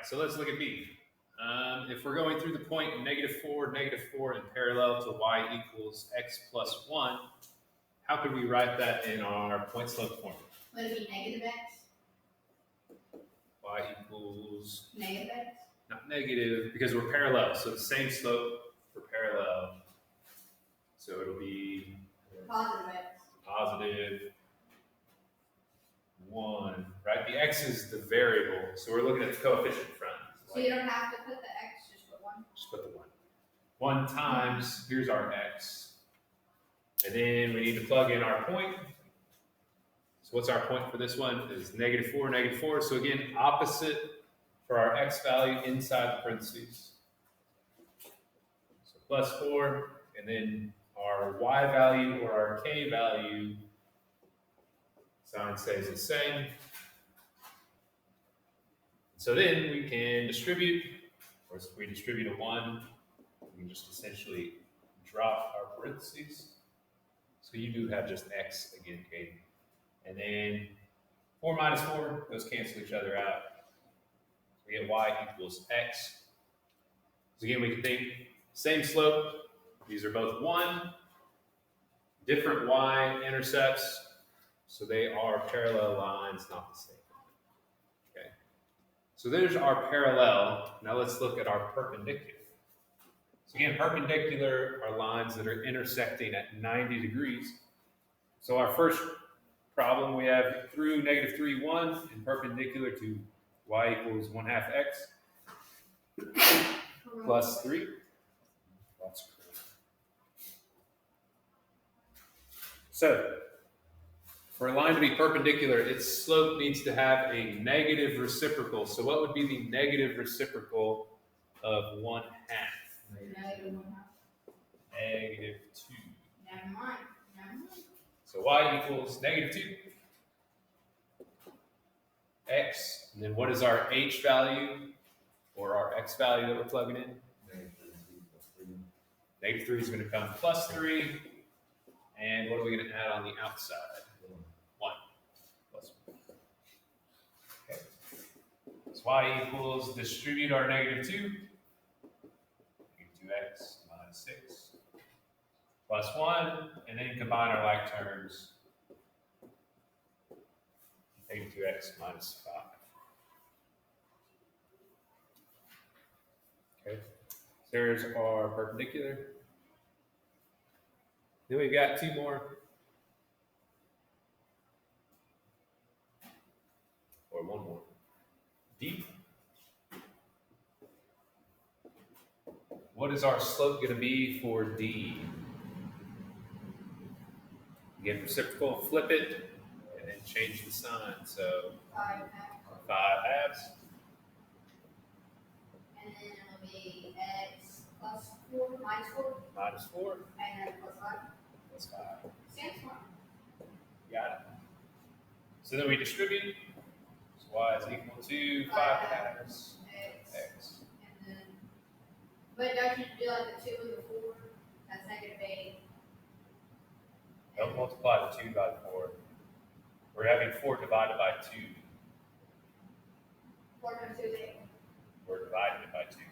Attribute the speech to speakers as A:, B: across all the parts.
A: so let's look at B. If we're going through the point -4, -4, and parallel to y equals x plus 1, how could we write that in our point slope formula?
B: Would it be negative x?
A: Y equals,
B: Negative x?
A: not negative, because we're parallel, so the same slope for parallel. So it'll be
B: Positive x.
A: positive 1, right? The x is the variable, so we're looking at the coefficient front.
B: So you don't have to put the x, just put 1.
A: Just put the 1. 1 times, here's our x. And then we need to plug in our point. So what's our point for this one? Is -4, -4. So again, opposite for our x value inside the parentheses. So +4, and then our y value or our k value, sign stays the same. So then we can distribute, or if we distribute a 1, we can just essentially drop our parentheses. So you do have just x again, Katie. And then 4 minus 4, those cancel each other out. So we get y equals x. So again, we can think same slope. These are both 1. Different y-intercepts. So they are parallel lines, not the same. Okay. So there's our parallel. Now let's look at our perpendicular. So again, perpendicular are lines that are intersecting at 90 degrees. So our first problem we have through -3, 1, and perpendicular to y equals 1/2 x plus 3. That's correct. So for a line to be perpendicular, its slope needs to have a negative reciprocal. So what would be the negative reciprocal of 1/2?
B: Negative 1/2.
A: -2.
B: Never mind.
A: So y equals -2 x. And then what is our h value or our x value that we're plugging in? -3 is going to come +3. And what are we going to add on the outside? 1 plus 1. Okay. So y equals, distribute our -2. -2x minus 6 plus 1, and then combine our like terms. -2x minus 5. Okay, there's our perpendicular. Then we've got 2 more. Or 1 more. D. What is our slope going to be for D? Again, reciprocal, flip it, and then change the sign. So
B: 5
A: 5/2.
B: And then it'll be x plus 4 minus 4.
A: Minus 4
B: And then plus 5.
A: plus 5.
B: Same one.
A: Got it. So then we distribute. So y is equal to 5/2
B: X.
A: x.
B: And then, but don't you do like the 2 and the 4? That's -8.
A: Don't multiply the 2 by 4. We're having 4 divided by 2.
B: 4 times 2 is 8.
A: We're dividing it by 2.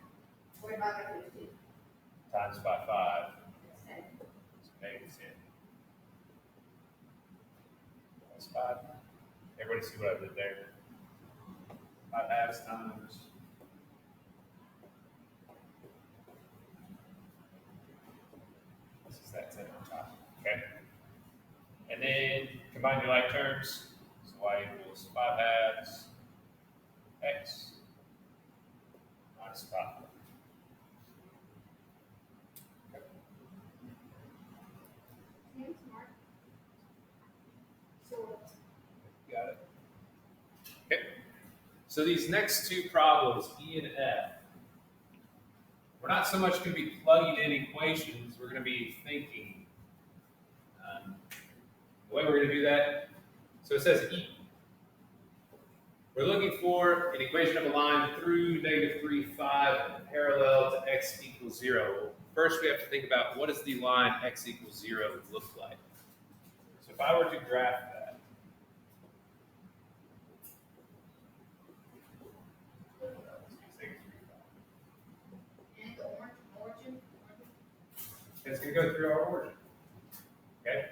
B: 4 divided by 2 is 2.
A: Times by 5.
B: It's 10.
A: So -10. That's 5. Everybody see what I did there? 5/2 times. This is that 10 on top. Okay. And then combine your like terms. So y equals 5/2 x minus 5.
B: Seems smart. So,
A: Got it. Okay. So these next 2 problems, E and F, we're not so much going to be plugging in equations, we're going to be thinking. The way we're going to do that, so it says E. We're looking for an equation of a line through -3, 5, parallel to x equals 0. First, we have to think about what does the line x equals 0 look like. So if I were to graph that, That's going to go through our origin. Okay?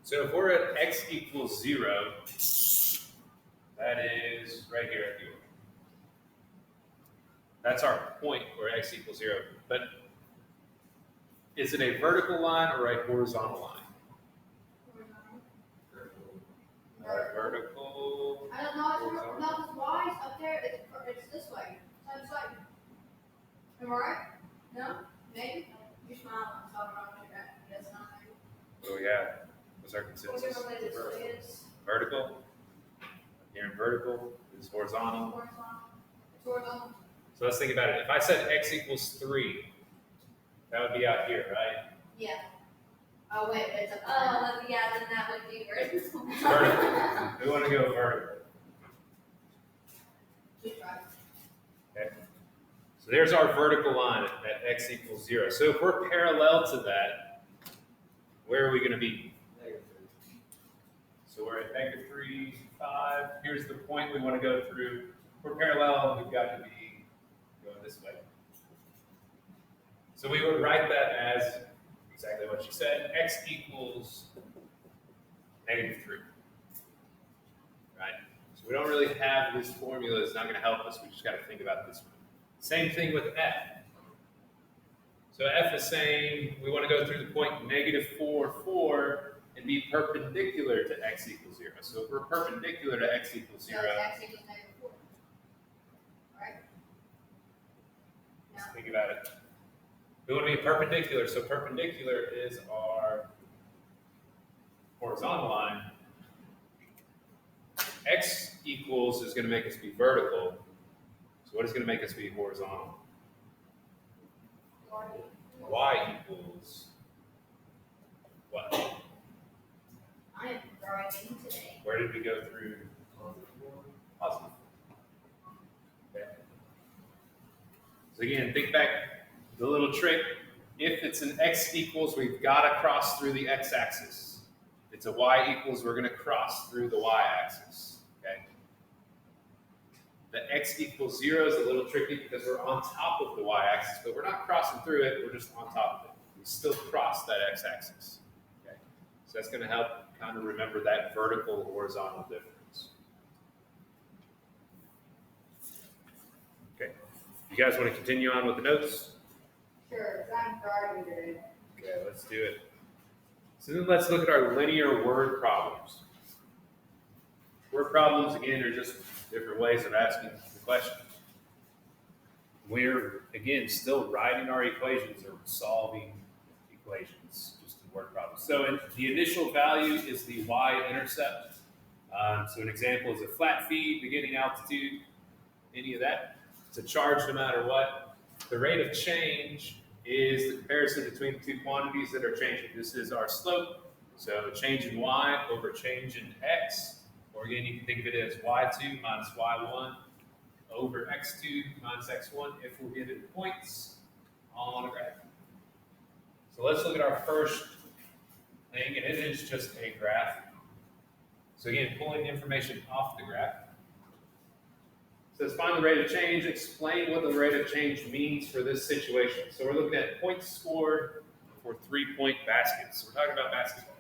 A: So if we're at x equals 0, that is right here at the origin. That's our point where x equals 0. But is it a vertical line or a horizontal line? Vertical.
B: I don't know, not this wise up there, it's this way. It's like, am I right? No? Maybe? You're smiling, so I'm wrong with that. Yes, not maybe.
A: What do we have? What's our consensus?
B: Whatever way this is.
A: Vertical. Here in vertical is horizontal.
B: It's horizontal.
A: So let's think about it. If I said x equals 3, that would be out here, right?
B: Yeah. Oh, wait, it's a.
C: Yeah, then that would be vertical.
A: Vertical. We want to go vertical.
B: Just try.
A: Okay. So there's our vertical line at x equals 0. So if we're parallel to that, where are we going to be? So we're at -3, 5. Here's the point we want to go through. If we're parallel, we've got to be going this way. So we would write that as exactly what you said. X equals -3. Right? So we don't really have this formula that's not going to help us. We just got to think about this one. Same thing with f. So f is saying we want to go through the point -4, 4 and be perpendicular to x equals 0. So if we're perpendicular to x equals 0,
B: So x equals -4. Right?
A: let's think about it. We want to be perpendicular. So perpendicular is our horizontal line. X equals is going to make us be vertical. So what is going to make us be horizontal? Y equals what?
B: I am driving today.
A: Where did we go through? Positive. Okay. So again, think back the little trick. If it's an x equals, we've got to cross through the x-axis. If it's a y equals, we're going to cross through the y-axis. Okay. The x equals 0 is a little tricky because we're on top of the y-axis, but we're not crossing through it. We're just on top of it. We still cross that x-axis. Okay. So that's going to help kind of remember that vertical horizontal difference. Okay. You guys want to continue on with the notes?
B: Sure, I'm driving today.
A: Okay, let's do it. So then let's look at our linear word problems. Word problems, again, are just different ways of asking the question. We're, again, still writing our equations or solving equations, just in word problems. So the initial value is the y-intercept. So an example is a flat feed, beginning altitude, any of that. It's a charge no matter what. The rate of change is the comparison between the two quantities that are changing. This is our slope. So change in y over change in x. Or again, you can think of it as y2 minus y1 over x2 minus x1 if we're given points on a graph. So let's look at our first thing, and it is just a graph. So again, pulling information off the graph. So let's find the rate of change, explain what the rate of change means for this situation. So we're looking at points scored for 3-point baskets. So we're talking about basketball.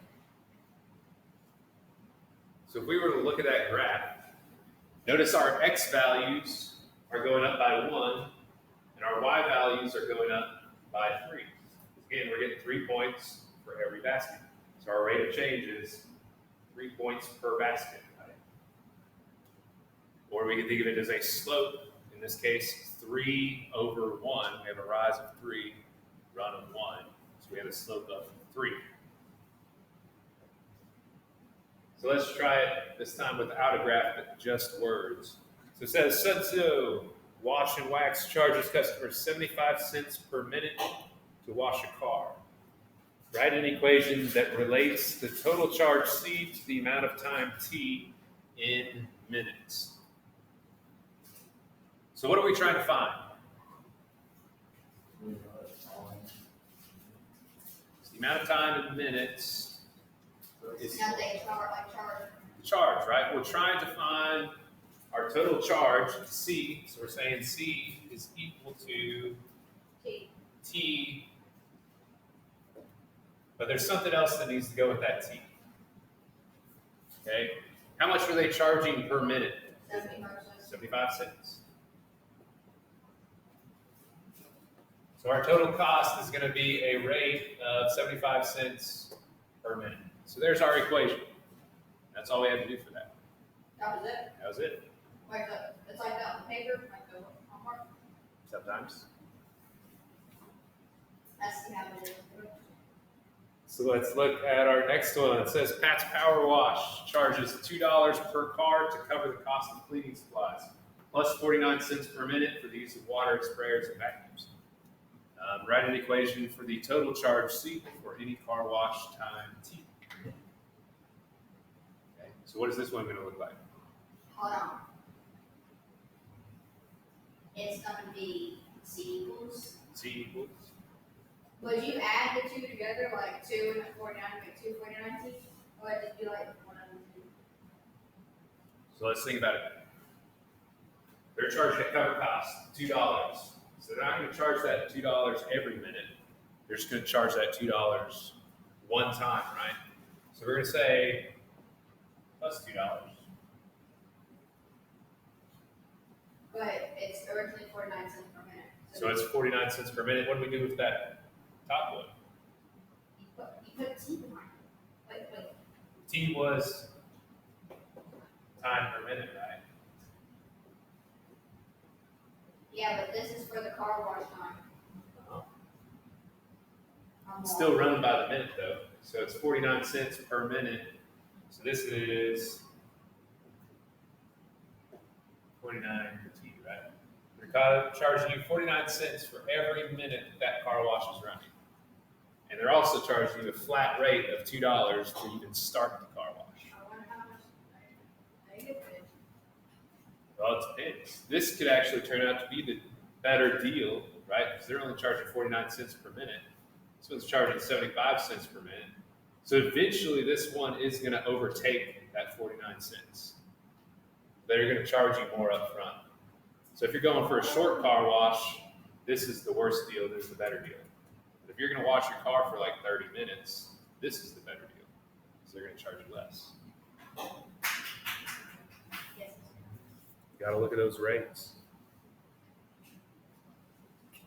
A: So if we were to look at that graph, notice our x values are going up by 1, and our y values are going up by 3. Again, we're getting 3 points for every basket. So our rate of change is 3 points per basket. Or we can think of it as a slope. In this case, 3 over 1. We have a rise of 3, run of 1. So we have a slope of 3. So let's try it this time without a graph, but just words. So it says, Sudso Wash and Wax charges customers 75 cents per minute to wash a car. Write an equation that relates the total charge C to the amount of time T in minutes. So what are we trying to find? It's the amount of time in minutes is
B: Now they start like charging.
A: charge, right? We're trying to find our total charge, C. So we're saying C is equal to
B: T.
A: T, but there's something else that needs to go with that T. Okay, how much are they charging per minute? 75 cents. So our total cost is going to be a rate of 75 cents per minute. So there's our equation. That's all we had to do for that.
B: That was it.
A: That was it.
B: Like it's like that on paper, like the homework.
A: Sometimes.
B: That's the habit.
A: So let's look at our next one. It says Pat's Power Wash charges $2 per car to cover the cost of cleaning supplies, plus 49 cents per minute for the use of water sprayers and vacuums. Write an equation for the total charge C for any car wash time T. Okay, so what is this one going to look like?
C: Hold on. It's gonna be C equals.
A: C equals.
B: Would you add the two together, like 2 and 49, make 2 49 T? Or would it just be like one of them two?
A: So let's think about it. They're charging a cover cost, $2. So they're not going to charge that $2 every minute. They're just going to charge that $2 one time, right? So we're going to say plus $2.
B: But it's originally 49 cents per minute.
A: So it's 49 cents per minute. What do we do with that top one?
B: You put T behind it. Wait.
A: T was time per minute, right?
B: Yeah, but this is for the car wash time.
A: It's still run by the minute though. So it's 49 cents per minute. So this is 49 per T, right? They're charging you 49 cents for every minute that car wash is running. And they're also charging you a flat rate of $2 to even start the car wash.
B: I wonder how much they get paid.
A: Well, it depends. This could actually turn out to be the better deal, right? Because they're only charging 49 cents per minute. This one's charging 75 cents per minute. So eventually this one is going to overtake that 49 cents. They're going to charge you more up front. So if you're going for a short car wash, this is the worst deal, this is the better deal. But if you're going to wash your car for like 30 minutes, this is the better deal. So they're going to charge you less.
B: Yes.
A: You got to look at those rates.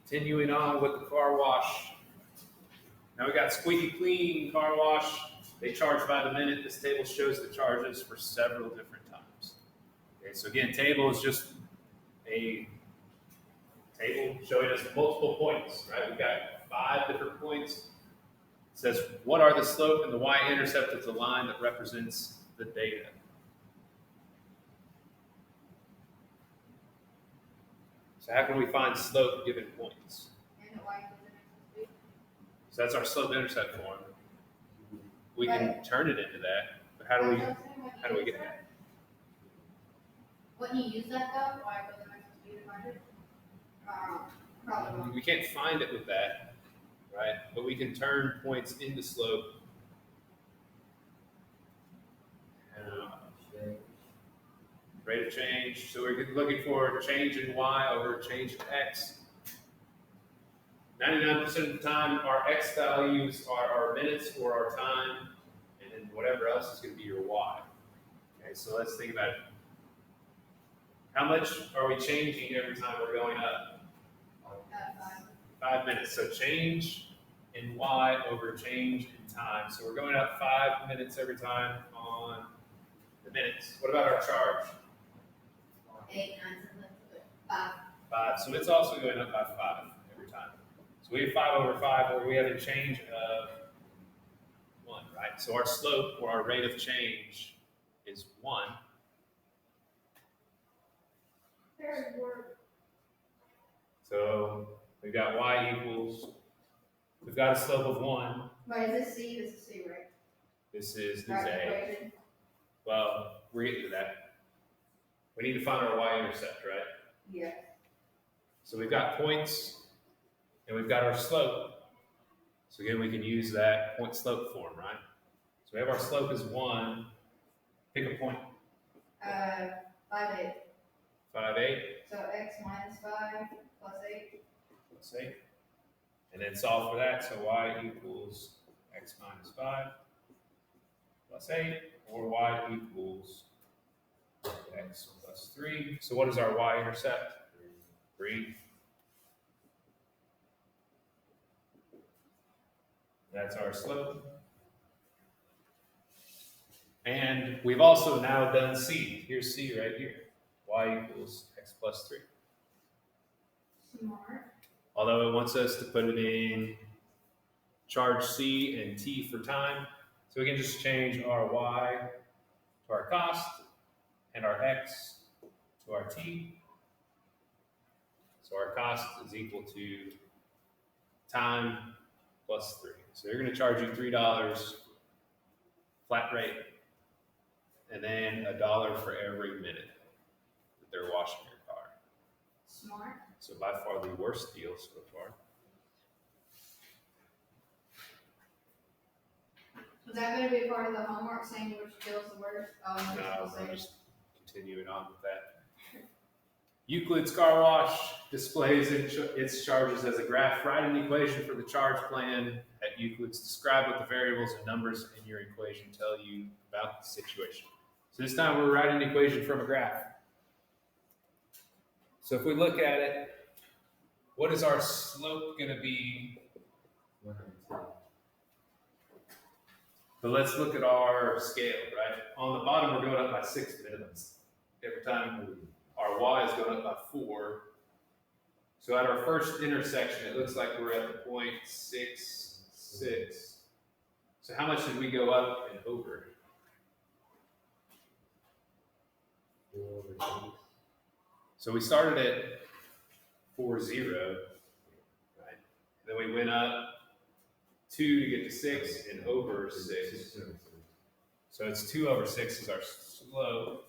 A: Continuing on with the car wash. Now we got Squeaky Clean car wash. They charge by the minute. This table shows the charges for several different times. Okay, so again, table is just a table showing us multiple points, right? We've got 5 different points. It says, what are the slope and the y-intercept of the line that represents the data? So how can we find slope given points?
B: And the white was the next week.
A: So that's our slope-intercept form. We can turn it into that, but how do we get that?
B: Wouldn't you use that though? Why was the next week to find it? Probably won't.
A: We can't find it with that, right? But we can turn points into slope. Rate of change. So we're looking for change in y over change in x. 99% of the time, our x values are our minutes or our time, and then whatever else is going to be your y. Okay, so let's think about it. How much are we changing every time we're going up? 5 minutes. So change in y over change in time. So we're going up 5 minutes every time on the minutes. What about our charge?
B: 8, 9, 10, 5.
A: 5. So it's also going up by 5 every time. So we have 5 over 5 where we have a change of 1, right? So our slope or our rate of change is 1. So we've got y equals, we've got a slope of 1.
B: But is this C? This is C, right?
A: This is
B: Right,
A: A.
B: equation.
A: Well, we're getting to that. We need to find our y-intercept, right?
B: Yeah.
A: So we've got points, and we've got our slope. So again, we can use that point-slope form, right? So we have our slope is 1. Pick a point.
B: 5, 8.
A: 5, 8.
B: So x minus 5 plus 8.
A: Let's see. and then solve for that. So y equals x minus 5 plus 8, or y equals x plus 3. So what is our y-intercept? 3. That's our slope. And we've also now done C. Here's C right here. Y equals x plus 3.
B: Smart.
A: Although it wants us to put it in charge C and T for time. So we can just change our Y to our cost and our X to our T. So our cost is equal to time plus 3. So they're going to charge you $3 flat rate, and then $1 for every minute that they're washing your car.
B: Smart.
A: So by far the worst deal so far.
B: Is that going to be part of the homework, saying which deal's the worst? Oh,
A: No, we'll just continue it on with that. Euclid's Car Wash displays its charges as a graph. Write an equation for the charge plan at Euclid's. Describe what the variables and numbers in your equation tell you about the situation. So this time we're writing an equation from a graph. So if we look at it, what is our slope going to be? So let's look at our scale, right? On the bottom, we're going up by 6 minimums. Every time our y is going up by 4. So at our first intersection, it looks like we're at the point 6, 6. So how much did we go up and over?
D: 4/6.
A: So we started at 4, 0, right? Then we went up 2 to get to 6 and over 6. So it's 2 over 6 is our slope.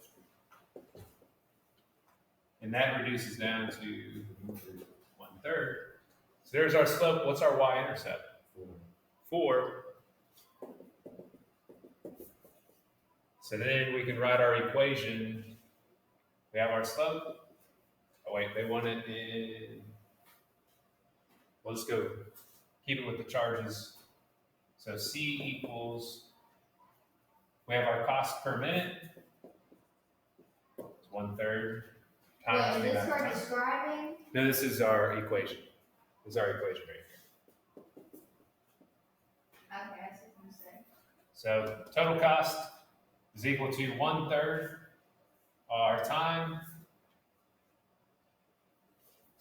A: And that reduces down to 1/3. So there's our slope. What's our y-intercept? 4. So then we can write our equation. We have our slope. Oh wait, they want it in. We'll just go keep it with the charges. So C equals, we have our cost per minute. It's 1/3 times
B: Wait,
A: the
B: is this
A: amount of
B: for
A: time.
B: describing?
A: No, this is our equation. This is our equation right here.
B: Okay, I see what I'm saying.
A: So total cost is equal to 1/3 our time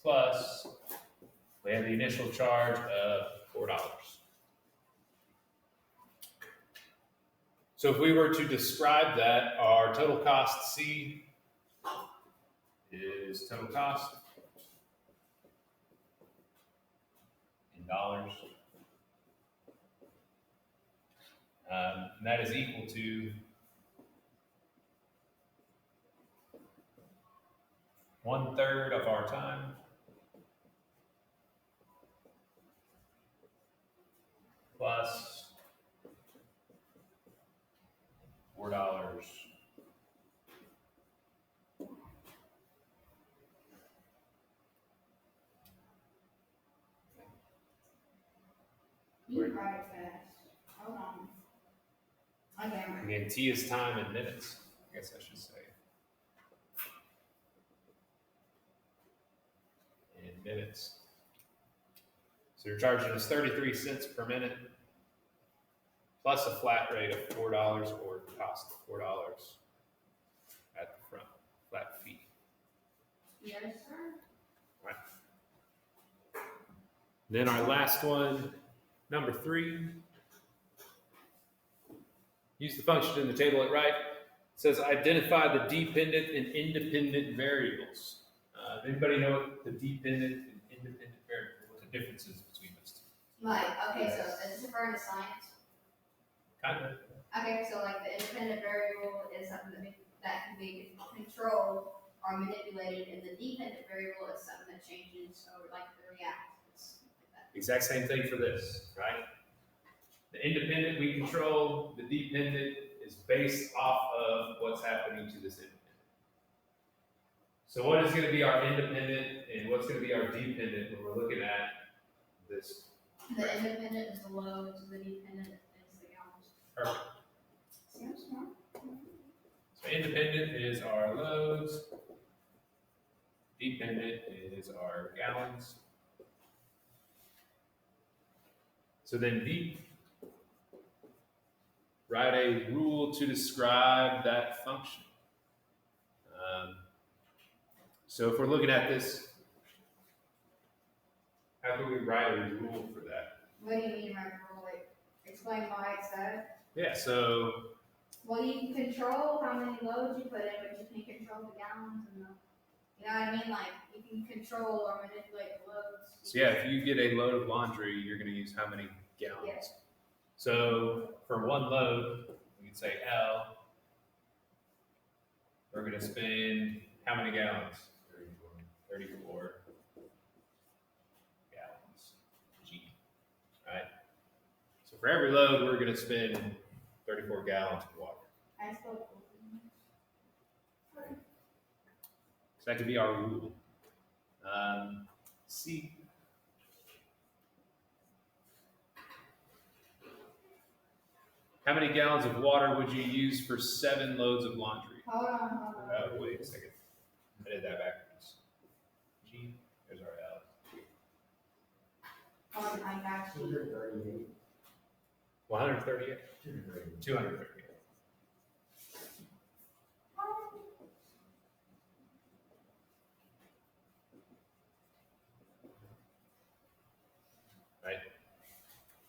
A: plus we have the initial charge of $4. So if we were to describe that, our total cost C is total cost in dollars. And that is equal to 1/3 of our time plus $4.
B: You write it fast. Hold on. Okay.
A: Again, T is time in minutes, I guess I should say. In minutes. So you're charging us 33 cents per minute plus a flat rate of $4 or cost of $4 at the front, flat fee.
B: Yes, sir.
A: Then our last one, number 3. Use the function in the table at right. It says identify the dependent and independent variables. Anybody know what the dependent and independent variable, what the difference is between those two?
B: Like, okay, so is this referring to science?
A: Kind of.
B: Okay, so like the independent variable is something that can be controlled or manipulated, and the dependent variable is something that changes over like the reactants. Like
A: Exact same thing for this, right? The independent we control, the dependent is based off of what's happening to this independent. So what is going to be our independent and what's going to be our dependent when we're looking at this.
B: The independent is the loads, the dependent is the gallons.
A: Perfect.
B: See, I'm smart.
A: So independent is our loads. Dependent is our gallons. So then D, write a rule to describe that function. So if we're looking at this, how can we write a rule for that?
B: What do you mean by rule? Like, explain why it's that.
A: Yeah, so
B: Well, you can control how many loads you put in, but you can't control the gallons and the, you know what I mean? Like, you can control or manipulate the loads.
A: So yeah, if you get a load of laundry, you're going to use how many gallons?
B: Yes.
A: So for one load, we can say L. We're going to spend how many gallons? 34 gallons. G. Right? So for every load, we're going to spend 34 gallons of water.
B: I spoke.
A: So that could be our rule. C. How many gallons of water would you use for 7 loads of laundry?
B: Hold on.
A: Oh, wait a second. I did that backwards. G, there's our L.
B: Oh, I got you.
D: 238.
A: 138?
D: 238.
A: 238. Right?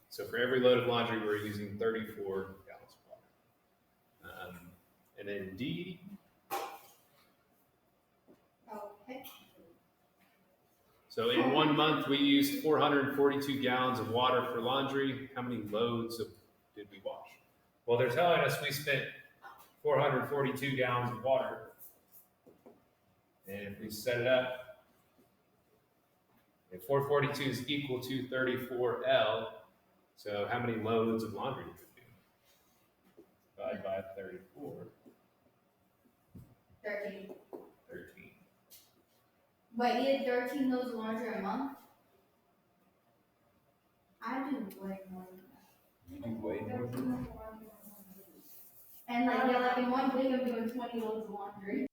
A: So for every load of laundry, we're using 34 gallons of water. And then D,
B: Okay.
A: so in 1 month, we used 442 gallons of water for laundry. How many loads did we wash? Well, they're telling us we spent 442 gallons of water. And if we set it up, if 442 is equal to 34L, so how many loads of laundry did we do? Divide by 34,
B: 13.
A: 13.
B: Wait, you did 13 loads of laundry a month? I do way more than that.
A: You do way more than that.
B: And like, yeah, like in 1 week, I'm doing 20 loads of laundry.